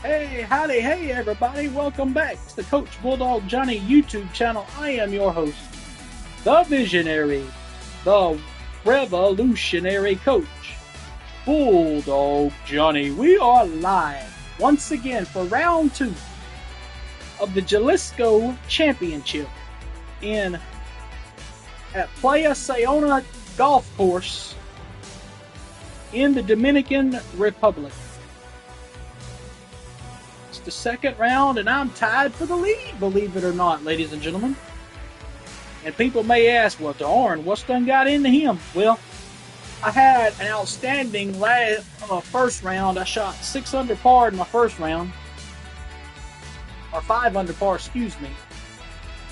Hey, howdy, hey everybody, welcome back to the Coach Bulldog Johnny YouTube channel. I am your host, the visionary, the revolutionary coach, Bulldog Johnny. We are live once again for round two of the Jalisco Championship in at Playa Saona Golf Course in the Dominican Republic. The second round, and I'm tied for the lead, believe it or not, ladies and gentlemen. And people may ask, well, darn, what's done got into him? Well, I had an outstanding first round. I shot 6 under par in my first round, or 5 under par, excuse me.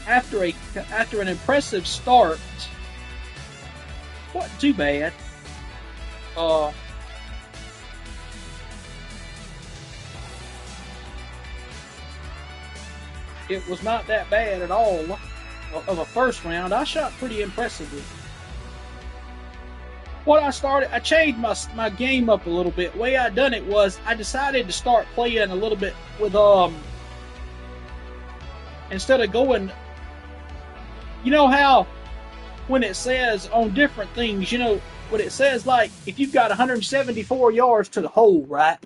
After an impressive start, wasn't too bad. It was not that bad at all of a first round. I shot pretty impressively. I changed my game up a little bit. The way I done it was I decided to start playing a little bit with instead of going, you know how when it says on different things, you know, when it says like if you've got 174 yards to the hole, right?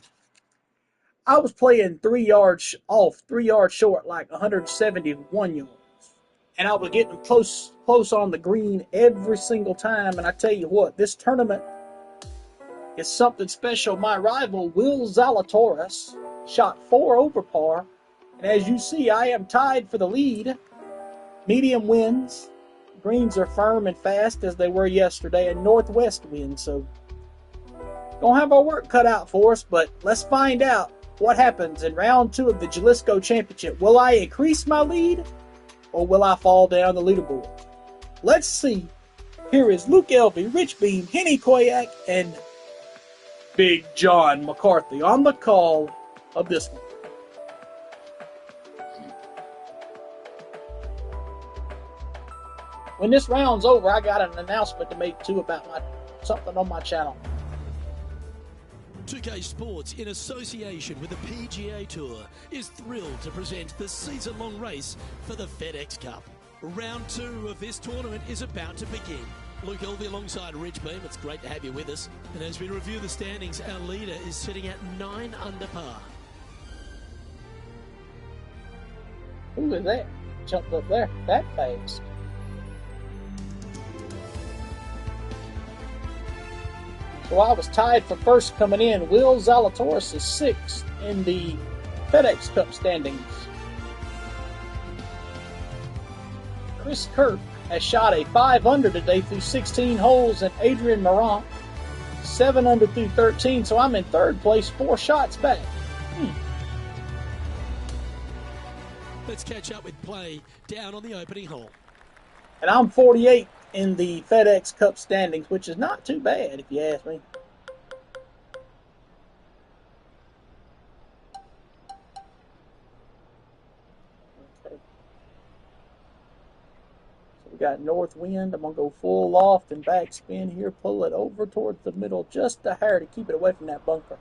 I was playing 3 yards off, 3 yards short, like 171 yards. And I was getting close on the green every single time. And I tell you what, this tournament is something special. My rival, Will Zalatoris, shot 4 over par. And as you see, I am tied for the lead. Medium winds. Greens are firm and fast as they were yesterday, and northwest winds. So, gonna have our work cut out for us, but let's find out what happens in round 2 of the Jalisco Championship. Will I increase my lead, or will I fall down the leaderboard? Let's see. Here is Luke Elvey, Rich Beam, Henny Koyak, and Big John McCarthy on the call of this one. When this round's over, I got an announcement to make too about something on my channel. 2K Sports, in association with the PGA Tour, is thrilled to present the season-long race for the FedEx Cup. Round 2 of this tournament is about to begin. Luke Elvey alongside Rich Beam. It's great to have you with us. And as we review the standings, our leader is sitting at 9 under par. Who is that? Jumped up there that fast. So I was tied for first coming in. Will Zalatoris is 6th in the FedEx Cup standings. Chris Kirk has shot a 5 under today through 16 holes, and Adrian Morant 7 under through 13. So I'm in third place, 4 shots back. Let's catch up with play down on the opening hole. And I'm 48 in the FedEx Cup standings, which is not too bad if you ask me. Okay. So we got north wind. I'm going to go full loft and backspin here. Pull it over towards the middle just a hair to keep it away from that bunker.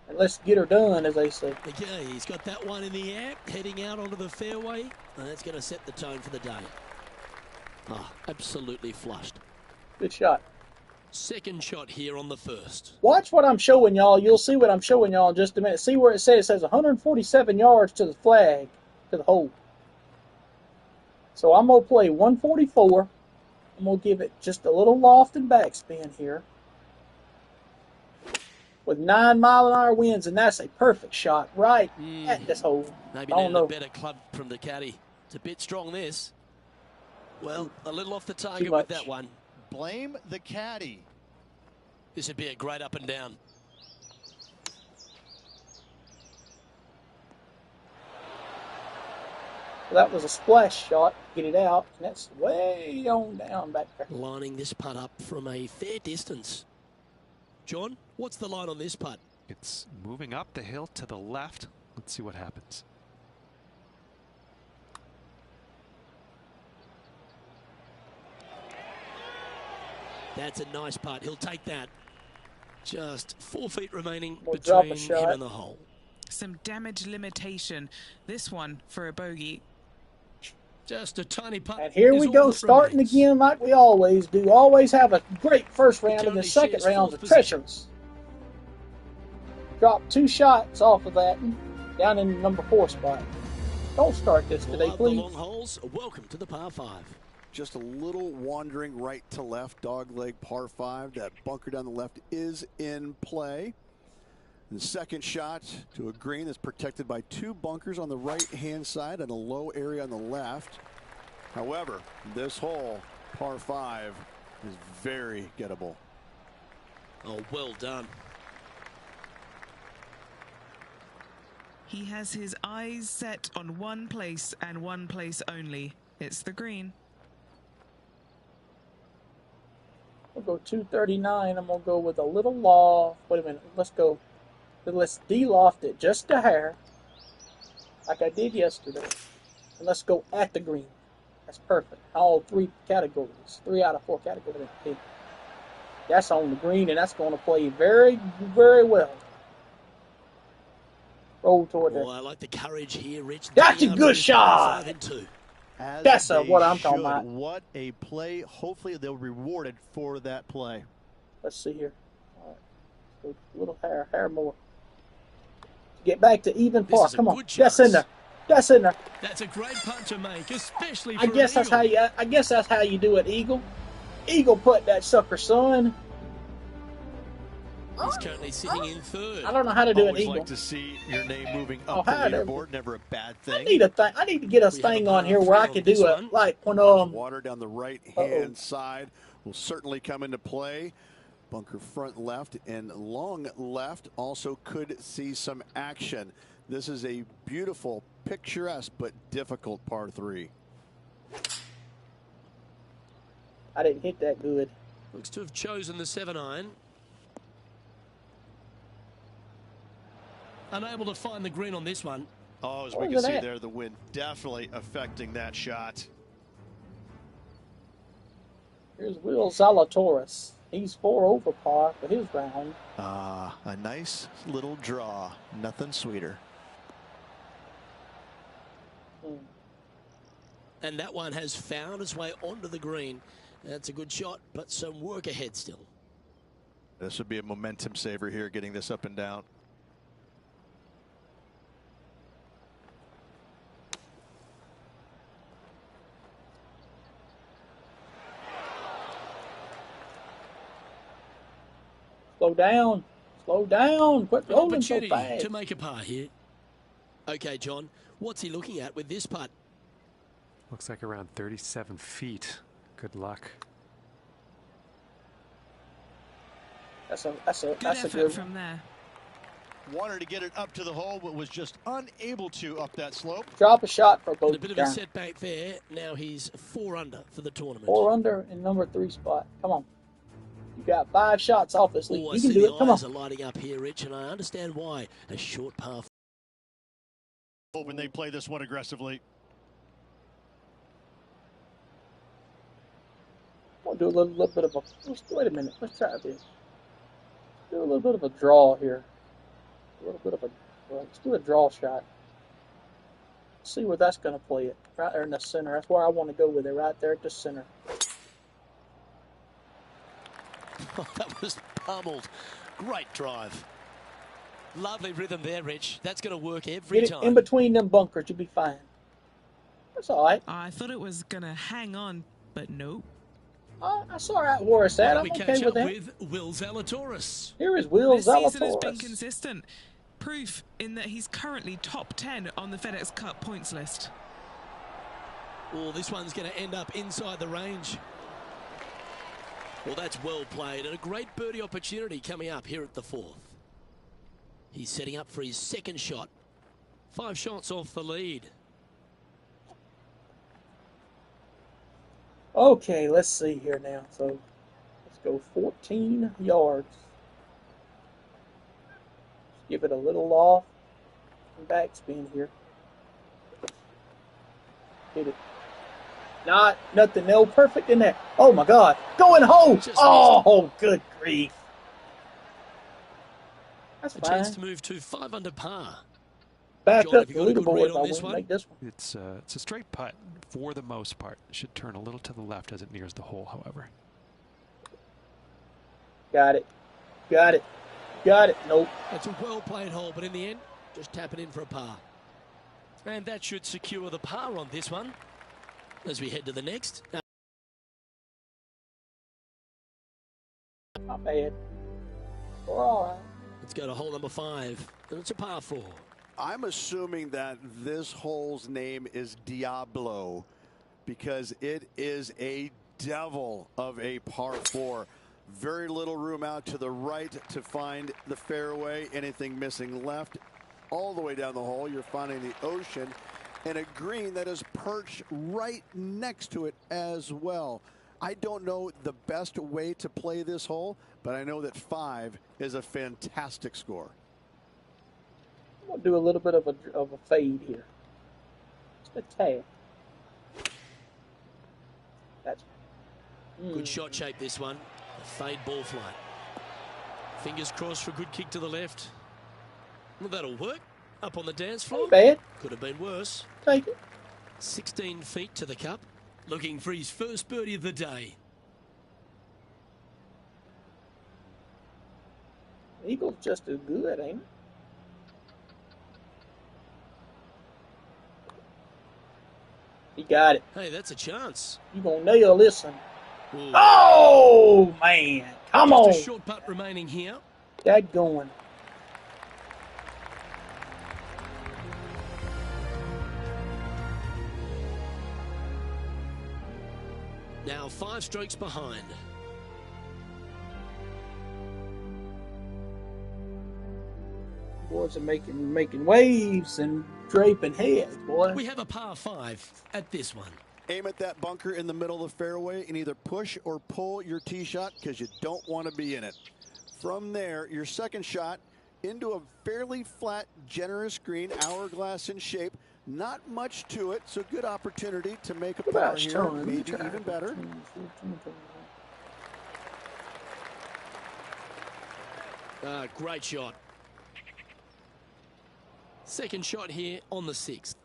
And let's get her done, as they say. Okay, he's got that one in the air, heading out onto the fairway. And that's going to set the tone for the day. Oh, absolutely flushed. Good shot. Second shot here on the first. Watch what I'm showing y'all. You'll see what I'm showing y'all in just a minute. See where it says 147 yards to the flag, to the hole. So I'm going to play 144. I'm going to give it just a little loft and backspin here. With 9-mile-an-hour winds, and that's a perfect shot right at this hole. Maybe needed a better club from the caddy. It's a bit strong, this. Well, a little off the target with that one. Blame the caddy. This would be a great up and down. Well, that was a splash shot. Get it out, and that's way on down back there. Lining this putt up from a fair distance. John, what's the line on this putt? It's moving up the hill to the left. Let's see what happens. That's a nice putt. He'll take that. Just 4 feet remaining We'll drop a between shot. him and the hole. Some damage limitation. This one for a bogey. Just a tiny putt. And here is we all go, that starting remains. again like we always do. Always have a great first round, and the currently second shares round's fourth are position. treacherous. Dropped 2 shots off of that, down in the number 4 spot. Don't start this today, Love the please. long holes. Welcome to the par 5. Just a little wandering right to left, dogleg par 5. That bunker down the left is in play. The second shot to a green that's protected by 2 bunkers on the right-hand side and a low area on the left. However, this hole, par 5, is very gettable. Oh, well done. He has his eyes set on one place and one place only. It's the green. We'll go 239. I'm going to go with a little loft. Wait a minute. Let's de-loft it just a hair, like I did yesterday. And let's go at the green. That's perfect. All 3 categories. 3 out of 4 categories. That's on the green, and that's going to play very, very well. Roll toward Oh, there. I like the courage here, Rich. That's a Getting good out of this par shot. 5 in 2. As That's they what I'm talking should. about. What a play. Hopefully they'll be rewarded for that play. Let's see here. All right. Let's go a little hair more. Get back to even This par. is a Come on. good That's chance. in there. That's in there. That's a great putt to make, especially for I guess an that's how eagle. I guess that's how you do it, Eagle. Eagle put that sucker, son. He's currently sitting in 3rd. I don't know how to do an Always eagle. like to see your name moving Oh, up the how to- leaderboard. Never a bad I thing. need I need to get a We have thing a on par here where I 3 could on this do it one. like when Water down the right-hand side will certainly come into play. Bunker front left and long left also could see some action. This is a beautiful, picturesque, but difficult par 3. I didn't hit that good. Looks to have chosen the 7-iron. Unable to find the green on this one. Oh, as Oh, we look can at see that. there, the wind definitely affecting that shot. Here's Will Zalatoris. He's 4 over par for his round. A nice little draw. Nothing sweeter. And that one has found its way onto the green. That's a good shot, but some work ahead still. This would be a momentum saver here, getting this up and down. Slow down. Slow down. Quit An rolling so opportunity fast. to make a par here. Okay, John, what's he looking at with this putt? Looks like around 37 feet. Good luck. That's Good a effort good from there. Wanted to get it up to the hole, but was just unable to up that slope. drop a shot for And both. a bit of a setback there. Now he's 4 under for the tournament. 4 under in number 3 spot. Come on. You got 5 shots off this lead. Oh, I You see can do the it. Come on. eyes are lighting up here, Rich, and I understand why. A short par. When they play this one aggressively. We'll do a little bit of a. Wait a minute. Let's try this. Do a little bit of a draw here. A little bit of a. Let's do a draw shot. See where that's going to play it. Right there in the center. That's where I want to go with it. Right there at the center. That was pummeled. Great drive. Lovely rhythm there, Rich. That's going to work every Get it time. in between them bunkers. You'll be fine. That's all right. I thought it was going to hang on, but nope. That's all right where it's at. Why I'm don't we okay catch with up that. with Will Zalatoris? Here is Will This season has been Zalatoris. consistent. Proof in that he's currently top 10 on the FedEx Cup points list. Oh, this one's going to end up inside the range. Well, that's well played, and a great birdie opportunity coming up here at the 4th. He's setting up for his second shot. 5 shots off the lead. Okay, let's see here now. So let's go 14 yards. Just give it a little loft and backspin here. Hit it. Nothing, no perfect in there. Oh my God, going home. Just Oh, good grief. That's A fine. chance to move to 5 under par. Back John, up have the you got a good leaderboard read if on I this win. one? Make this one. It's a straight putt for the most part. It should turn a little to the left as it nears the hole, however. Got it. Got it. Got it. Nope. It's a well-played hole, but in the end, just tap it in for a par. And that should secure the par on this one. As we head to the next. Not bad. We're all right. Let's go to hole number 5. And it's a par 4. I'm assuming that this hole's name is Diablo because it is a devil of a par 4. Very little room out to the right to find the fairway. Anything missing left. All the way down the hole, you're finding the ocean and a green that is perched right next to it as well. I don't know the best way to play this hole, but I know that 5 is a fantastic score. I'm going to do a little bit of a fade here. Just a tad. That's Good shot shape, this one. A fade ball flight. Fingers crossed for a good kick to the left. Well, that'll work. Up on the dance floor. Not bad. Could have been worse. Take it. 16 feet to the cup. Looking for his first birdie of the day. Eagle's just as good, ain't it? He got it. Hey, that's a chance. You gonna nail this one. Ooh. Oh, man. Come on. Just a short putt remaining here. That going. Now 5 strokes behind. Boys are making waves and draping heads, boy. We have a par 5 at this one. Aim at that bunker in the middle of the fairway and either push or pull your tee shot because you don't want to be in it. From there, your second shot into a fairly flat, generous green, hourglass in shape. Not much to it, so good opportunity to make a par here, maybe even better. Great shot. Second shot here on the 6th.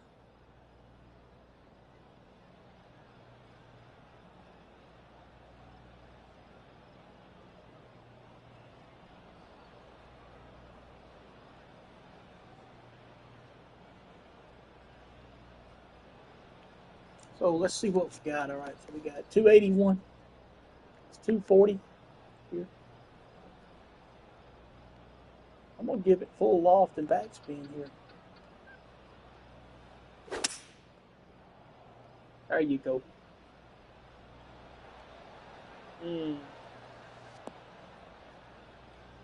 So let's see what we got. All right, so we got 281. It's 240 here. I'm going to give it full loft and backspin here. There you go.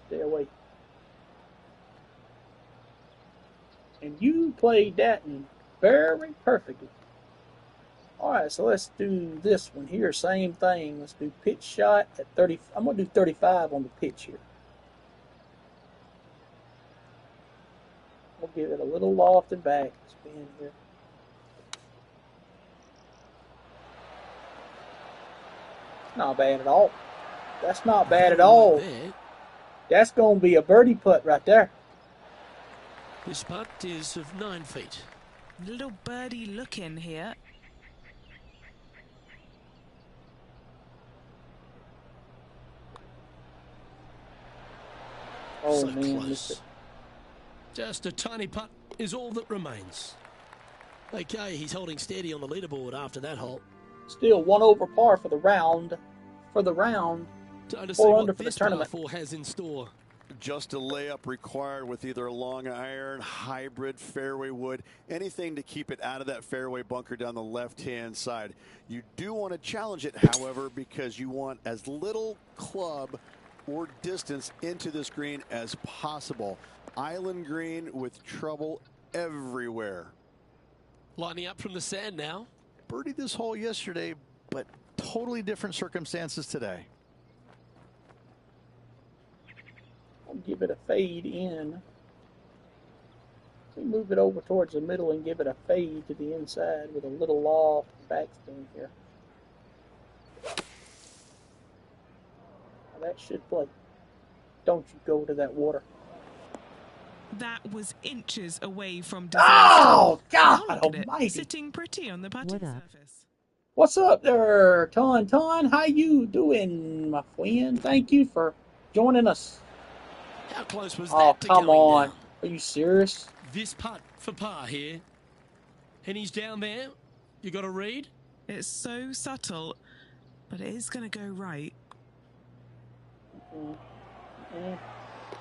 Stay away. And you played that in very perfectly. Alright, so let's do this one here. Same thing. Let's do pitch shot at 30. I'm going to do 35 on the pitch here. We'll give it a little loft and back spin here. Not bad at all. That's not bad at all. That's going to be a birdie putt right there. This putt is of 9 feet. Little birdie looking here. Oh, So man. close. Just a tiny putt is all that remains. Okay, he's holding steady on the leaderboard after that hole. Still 1 over par for the round. Time to see 4 under what for the this par tournament. 4 has in store. Just a layup required with either a long iron, hybrid, fairway wood, anything to keep it out of that fairway bunker down the left-hand side. You do want to challenge it, however, because you want as little club or distance into this green as possible. Island green with trouble everywhere. Lining up from the sand now. Birdied this hole yesterday, but totally different circumstances today. I'll give it a fade in. We move it over towards the middle and give it a fade to the inside with a little loft backspin here. Now that should play. Don't you go to that water. That was inches away from disaster. Oh, Now God look at it, almighty. sitting pretty on the putting surface. What's up there, Ton? How you doing, my friend? Thank you for joining us. How close was Oh, that to come going on. down? Are you serious? This putt for par here. And he's down there. You got a read? It's so subtle, but it is going to go right.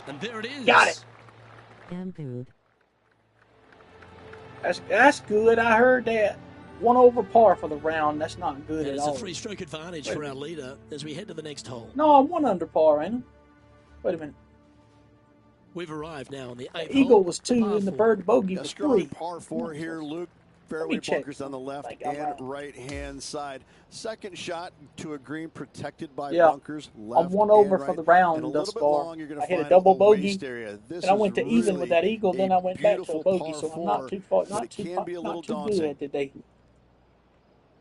And there it is. Got it. That's good. I heard that. 1 over par for the round. That's not good at There's all. a 3-stroke advantage for our leader as we head to the next hole. No, I'm 1 under par, ain't I? Wait a minute. We've arrived now on the 8th The eagle hole. was 2 par and the 4. bird bogey A was strong 3. par 4 here, Luke. Let Fairway me check. bunkers on the left Think I'm and right. right-hand side. Second shot to a green protected by Yeah. bunkers left I'm 1 over and for right. the round and a thus little bit far. long, you're going I to hit a find double a bogey, waste area. This and I is went to even with that eagle. Then I went back to a bogey, par so I'm not 4, too far, but not it too, can be a little not too daunting. good today.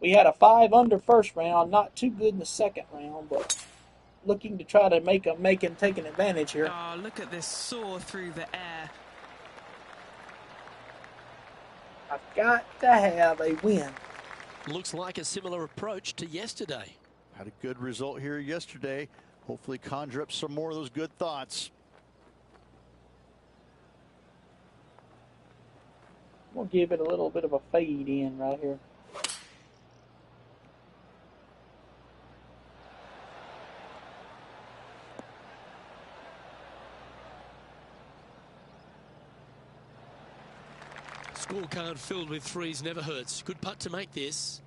We had a 5 under first round, not too good in the second round, but looking to try to make and take an advantage here. Oh, look at this soar through the air. I've got to have a win. Looks like a similar approach to yesterday. Had a good result here yesterday. Hopefully conjure up some more of those good thoughts. We'll give it a little bit of a fade in right here. Scorecard filled with threes never hurts. Good putt to make this.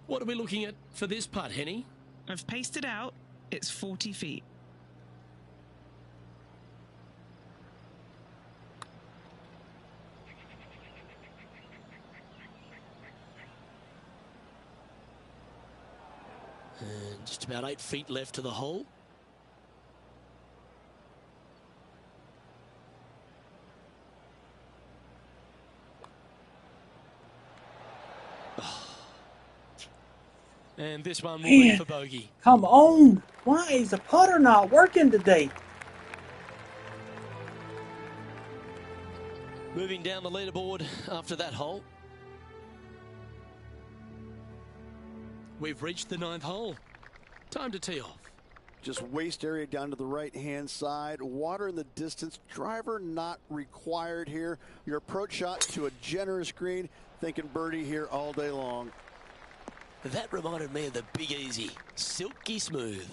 What are we looking at for this putt, Henny? I've paced it out. It's 40 feet. And just about 8 feet left to the hole. And this one will be for bogey. Come on. Why is the putter not working today? Moving down the leaderboard after that hole. We've reached the 9th hole. Time to tee off. Just waste area down to the right-hand side. Water in the distance. Driver not required here. Your approach shot to a generous green. Thinking birdie here all day long. That reminded me of the Big Easy. Silky smooth.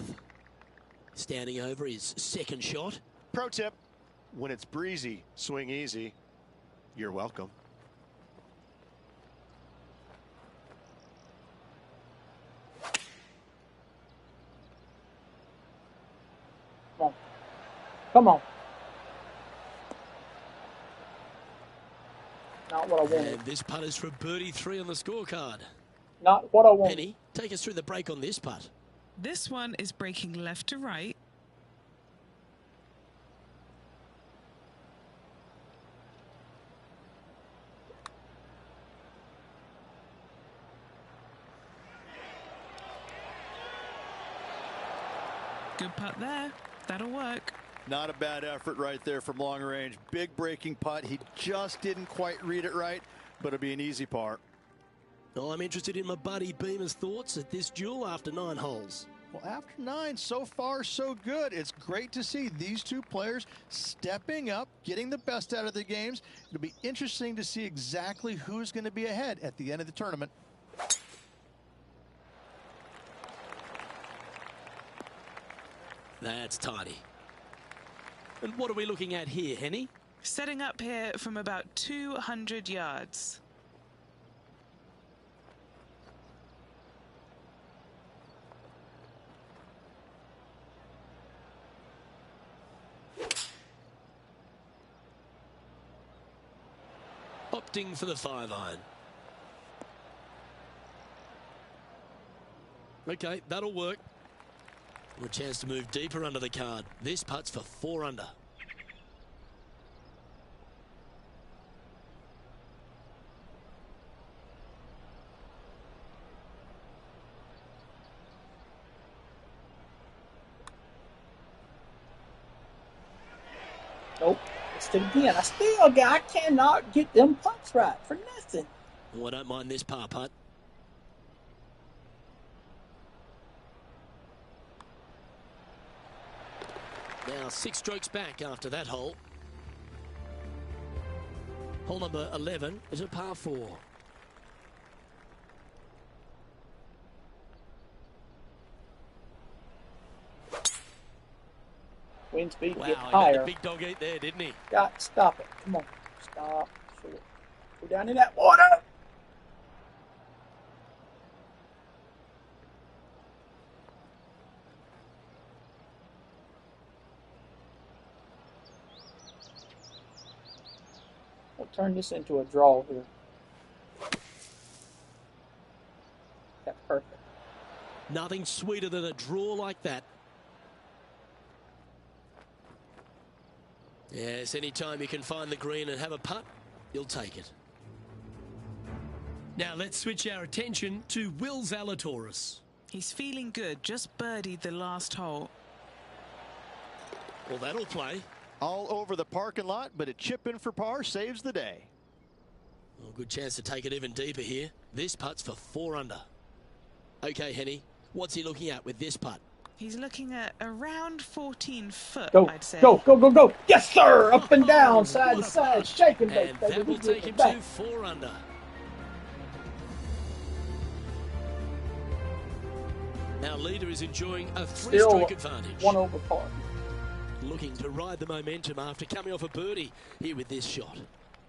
Standing over his second shot. Pro tip, when it's breezy, swing easy. You're welcome. Come on. Come on. Not what I wanted. And this putt is for birdie 3 on the scorecard. Not what I wanted. Penny, take us through the break on this putt. This one is breaking left to right. Good putt there. That'll work. Not a bad effort right there from long range. Big breaking putt. He just didn't quite read it right, but it'll be an easy par. Well, I'm interested in my buddy Beamer's thoughts at this duel after 9 holes. Well, after 9, so far so good. It's great to see these two players stepping up, getting the best out of their games. It'll be interesting to see exactly who's going to be ahead at the end of the tournament. That's tidy. And what are we looking at here, Henny? Setting up here from about 200 yards. Opting for the 5-iron. Okay, that'll work. A chance to move deeper under the card. This putt's for 4 under. Nope. missed it again. I cannot get them putts right for nothing. Oh, I don't mind this par putt. Now 6 strokes back after that hole. Hole number 11 is a par 4. Wind speed Wow, gets he let higher. the big dog eat there, didn't he? Got stop it. Come on. Stop. Short. Go down in that water. We'll turn this into a draw here. That's perfect. Nothing sweeter than a draw like that. Yes, anytime you can find the green and have a putt, you'll take it. Now let's switch our attention to Will Zalatoris. He's feeling good, just birdied the last hole. Well, that'll play. All over the parking lot, but a chip in for par saves the day. Well, good chance to take it even deeper here. This putt's for 4 under. Okay, Henny, what's he looking at with this putt? He's looking at around 14 foot, Go, I'd say. go, go, go, go. Yes, sir. Up and down, side to What a side, putt. shaking, baby. And that will take him to 4 under. Our leader is enjoying a 3-stroke advantage. 1 over par. Looking to ride the momentum after coming off a birdie here with this shot.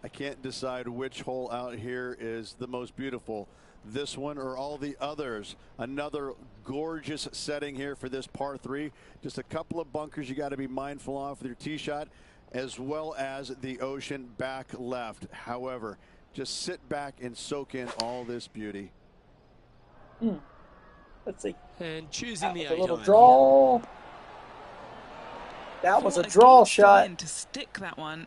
I can't decide which hole out here is the most beautiful, this one or all the others. Another gorgeous setting here for this par 3. Just a couple of bunkers you got to be mindful of with your tee shot, as well as the ocean back left. However, just sit back and soak in all this beauty. Let's see. And choosing the A 8 little iron draw. That was a draw shot. To stick that one.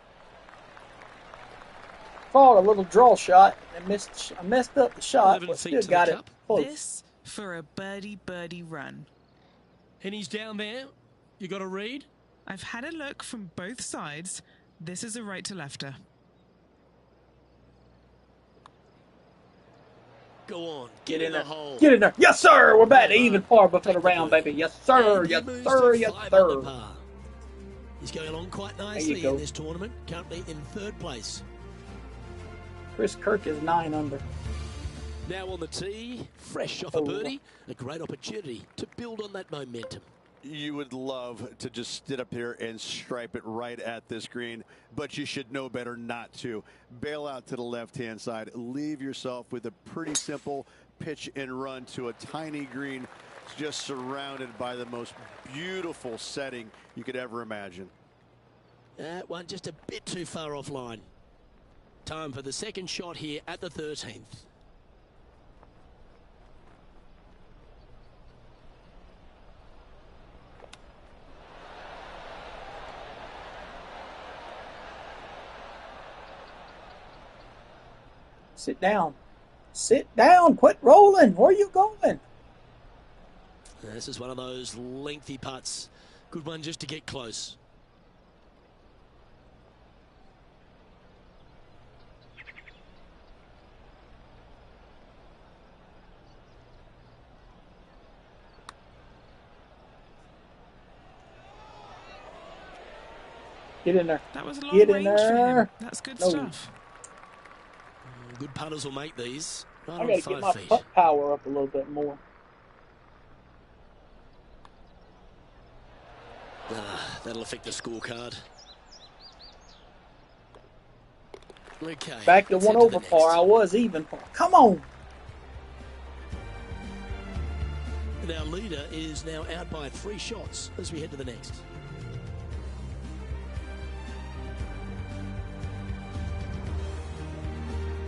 Fought a little draw shot and missed. I messed up the shot, 11 but feet still to got the it cup. close. This for a birdie run. And he's down there. You got a read? I've had a look from both sides. This is a right to lefter. Go on. Get in the hole. Get in there. Yes, sir. We're back to even par before the round, baby. Yes, sir. And he Yes, moves sir. to Yes, 5 sir. under par. He's going along quite nicely go. in this tournament. Currently in 3rd place. Chris Kirk is 9 under. Now on the tee, fresh off a birdie, a great opportunity to build on that momentum. You would love to just sit up here and stripe it right at this green, but you should know better not to. Bail out to the left-hand side. Leave yourself with a pretty simple pitch and run to a tiny green, just surrounded by the most beautiful setting you could ever imagine. That one just a bit too far offline. Time for the second shot here at the 13th. Sit down. Sit down. Quit rolling. Where are you going? This is one of those lengthy putts. Good one just to get close. Get in there. That was a long Get in range for him. there. That's good No. stuff. Good putters will make these. Right I on got to 5 get my feet. putt power up a little bit more. That'll affect the scorecard. Okay. Back to let's 1 head over the par. next. I was even par. Come on. And our leader is now out by 3 shots as we head to the next.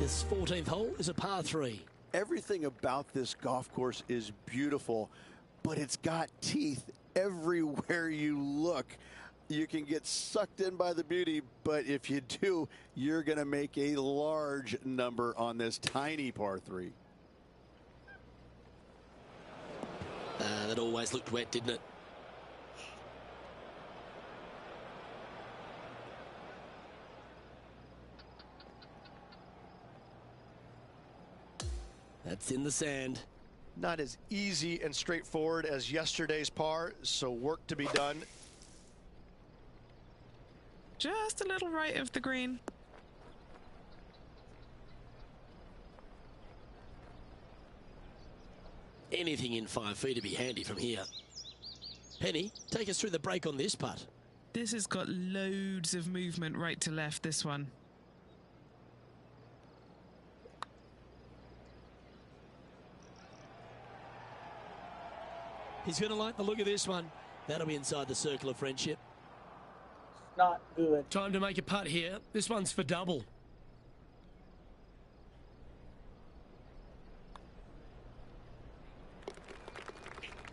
This 14th hole is a par 3. Everything about this golf course is beautiful, but it's got teeth everywhere you look. You can get sucked in by the beauty, but if you do, you're going to make a large number on this tiny par 3. That always looked wet, didn't it? That's in the sand. Not as easy and straightforward as yesterday's par, so work to be done. Just a little right of the green. Anything in 5 feet to be handy from here. Penny, take us through the break on this putt. This has got loads of movement right to left, this one. He's going to like the look of this one. That'll be inside the circle of friendship. Not good. Time to make a putt here. This one's for double.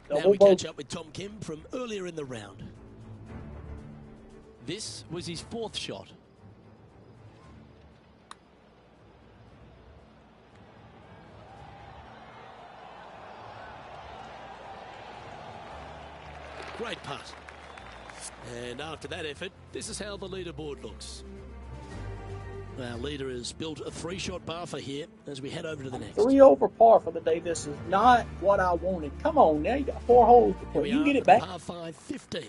Now we catch up with Tom Kim from earlier in the round. This was his 4th shot. Great putt. And after that effort, this is how the leaderboard looks. Our leader has built a 3-shot bar for here as we head over to the next. 3 over par for the day. This is not what I wanted. Come on now, you got 4 holes to play. You can get it back. Par 5, 15th.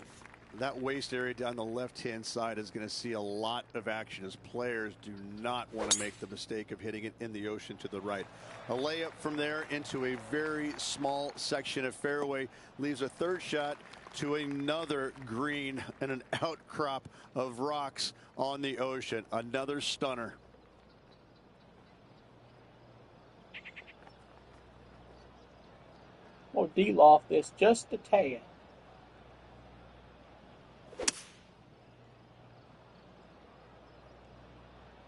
That waist area down the left-hand side is going to see a lot of action as players do not want to make the mistake of hitting it in the ocean to the right. A layup from there into a very small section of fairway leaves a 3rd shot to another green and an outcrop of rocks on the ocean. Another stunner. We'll de-loft this just a tad.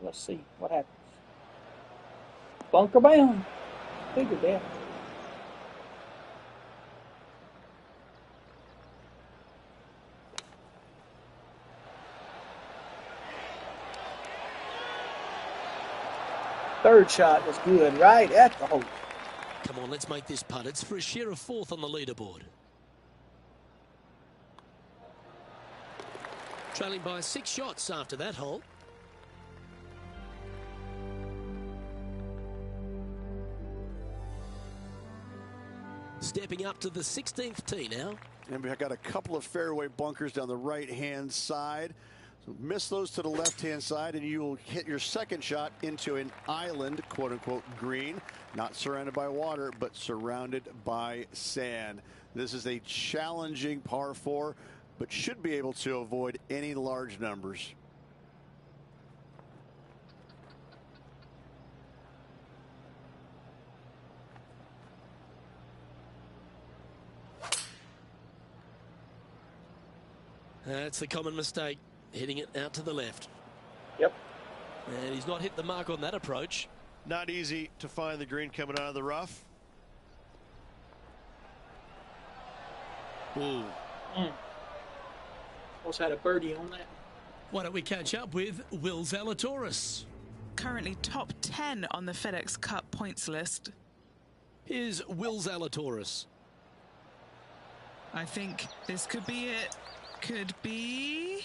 Let's see what happens. Bunker bound. Figured that. Third shot was good, right at the hole. Come on, let's make this putt. It's for a share of 4th on the leaderboard. Trailing by 6 shots after that hole. Stepping up to the 16th tee now. And we've got a couple of fairway bunkers down the right-hand side. So miss those to the left-hand side, and you will hit your 2nd shot into an island, quote-unquote, green. Not surrounded by water, but surrounded by sand. This is a challenging par 4, but should be able to avoid any large numbers. That's the common mistake, hitting it out to the left. Yep. And he's not hit the mark on that approach. Not easy to find the green coming out of the rough. Ooh. Almost had a birdie on that. Why don't we catch up with Will Zalatoris? Currently top 10 on the FedEx Cup points list. Here's Will Zalatoris. I think this could be it. Could be.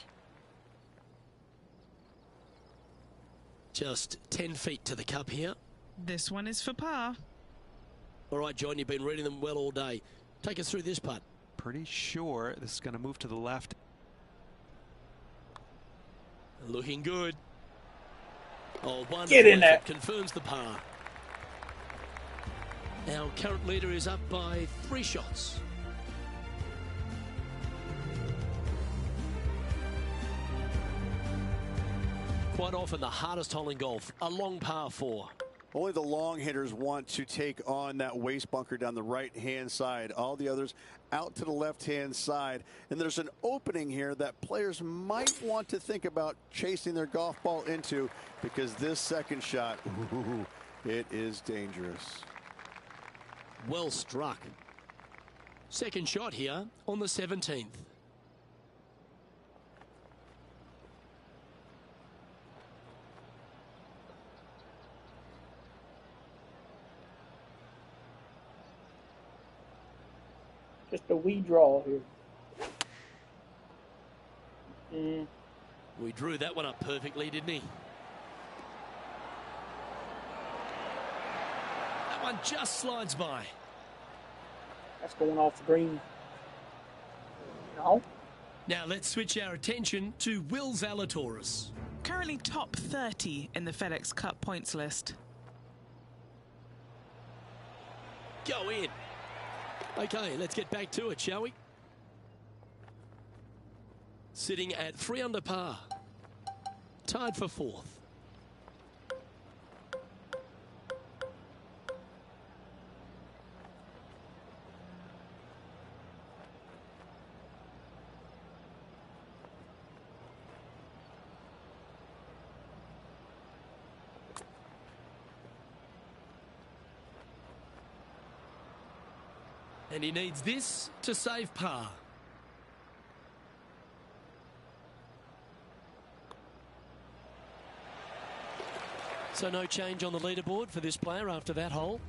Just 10 feet to the cup here. This one is for par. All right, John, you've been reading them well all day. Take us through this putt. Pretty sure this is going to move to the left. Looking good. Oh, wonderful. Get in there. Confirms the par. Our current leader is up by 3 shots. Quite often the hardest hole in golf, a long par 4. Only the long hitters want to take on that waist bunker down the right-hand side. All the others out to the left-hand side. And there's an opening here that players might want to think about chasing their golf ball into, because this 2nd shot, ooh, it is dangerous. Well struck. 2nd shot here on the 17th. Just a wee draw here. We drew that one up perfectly, didn't he? That one just slides by. That's going off the green. No. Now let's switch our attention to Will Zalatoris. Currently top 30 in the FedEx Cup points list. Go in. Okay, let's get back to it, shall we? Sitting at 3 under par. Tied for 4th. And he needs this to save par. So no change on the leaderboard for this player after that hole.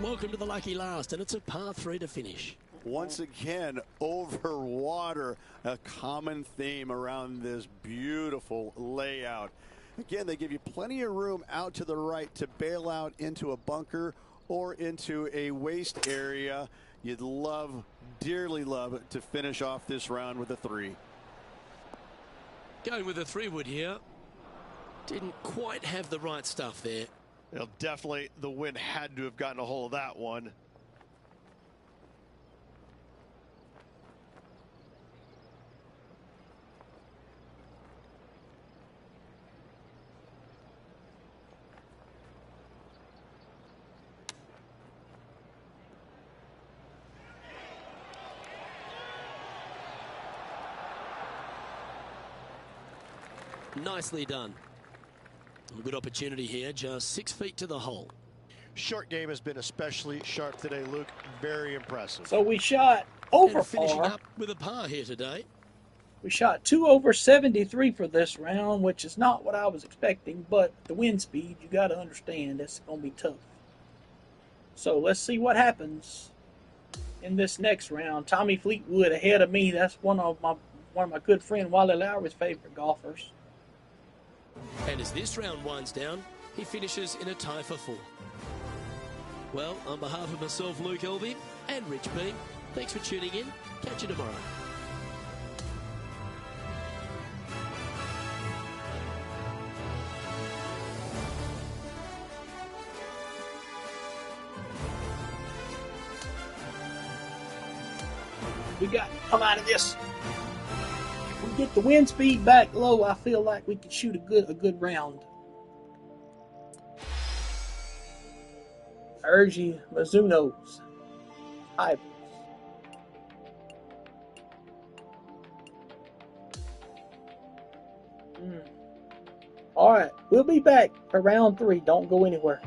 Welcome to the lucky last, and it's a par 3 to finish. Once again, over water, a common theme around this beautiful layout. Again, they give you plenty of room out to the right to bail out into a bunker or into a waste area. You'd love, dearly love, to finish off this round with a 3. Going with a 3-wood here. Didn't quite have the right stuff there. Well, definitely the wind had to have gotten a hold of that one. Nicely done. A good opportunity here, just 6 feet to the hole. Short game has been especially sharp today, Luke. Very impressive. So we shot over And finishing par. up with a par here today. We shot 2 over 73 for this round, which is not what I was expecting, but the wind speed, you got to understand, it's going to be tough. So let's see what happens in this next round. Tommy Fleetwood ahead of me. That's one of my good friend Wally Lowry's favorite golfers. And as this round winds down, he finishes in a tie for 4. Well, on behalf of myself, Luke Elvey, and Rich Beam, thanks for tuning in. Catch you tomorrow. We got to come out of this. If we get the wind speed back low, I feel like we could shoot a good round. I urge you, Mizuno's hybrids. All right, we'll be back for round 3. Don't go anywhere.